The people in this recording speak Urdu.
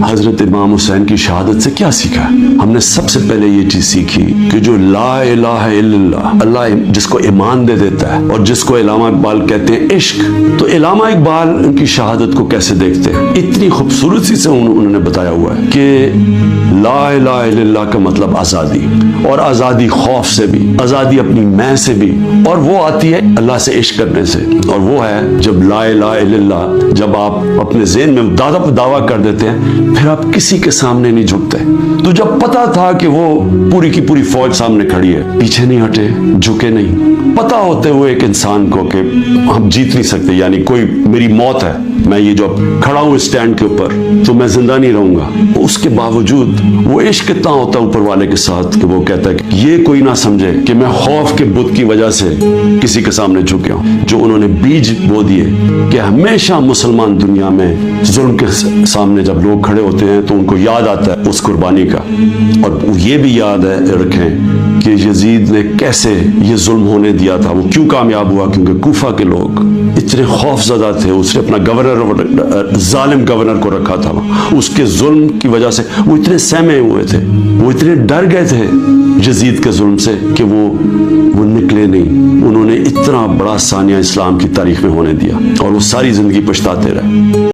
حضرت امام حسین کی شہادت سے کیا سیکھا؟ ہم نے سب سے پہلے یہ چیز سیکھی کہ جو لا الہ الا اللہ، اللہ جس کو ایمان دے دیتا ہے، اور جس کو علامہ اقبال کہتے ہیں عشق، تو علامہ اقبال ان کی شہادت کو کیسے دیکھتے ہیں؟ اتنی خوبصورتی سے انہوں نے بتایا ہوا ہے کہ لا الہ الا اللہ کا مطلب آزادی، اور آزادی خوف سے بھی، آزادی اپنی میں سے بھی، اور وہ آتی ہے اللہ سے عشق کرنے سے، اور وہ ہے جب لا الہ الا اللہ جب آپ اپنے ذہن میں دعویٰ کر دیتے ہیں، پھر آپ کسی کے سامنے نہیں جھکتے۔ تو جب پتا تھا کہ وہ پوری کی پوری فوج سامنے کھڑی ہے، پیچھے نہیں ہٹے، جھکے نہیں، پتا ہوتے ہوئے ایک انسان کو کہ ہم جیت نہیں سکتے، یعنی کوئی میری موت ہے، میں یہ جو کھڑا ہوں اسٹینڈ کے اوپر تو میں زندہ نہیں رہوں گا، اس کے باوجود وہ عشق کتنا ہوتا ہے اوپر والے کے ساتھ کہ وہ کہتا ہے کہ یہ کوئی نہ سمجھے کہ میں خوف کے بت کی وجہ سے کسی کے سامنے جھکیا ہوں۔ جو انہوں نے بیج بو دیے کہ ہمیشہ مسلمان دنیا میں ظلم کے سامنے جب لوگ کھڑے ہوتے ہیں تو ان کو یاد آتا ہے اس قربانی کا، اور یہ بھی یاد ہے رکھیں کہ یزید نے کیسے یہ ظلم ہونے دیا تھا، وہ کیوں کامیاب ہوا، کیونکہ کوفہ کے لوگ اتنے خوف زدہ تھے، اس نے اپنا ظالم گورنر کو رکھا تھا، اس کے ظلم کی وجہ سے وہ اتنے سہمے ہوئے تھے، وہ اتنے ڈر گئے تھے یزید کے ظلم سے کہ وہ نکلے نہیں۔ انہوں نے اتنا بڑا ثانیہ اسلام کی تاریخ میں ہونے دیا، اور وہ ساری زندگی پچھتاتے رہے۔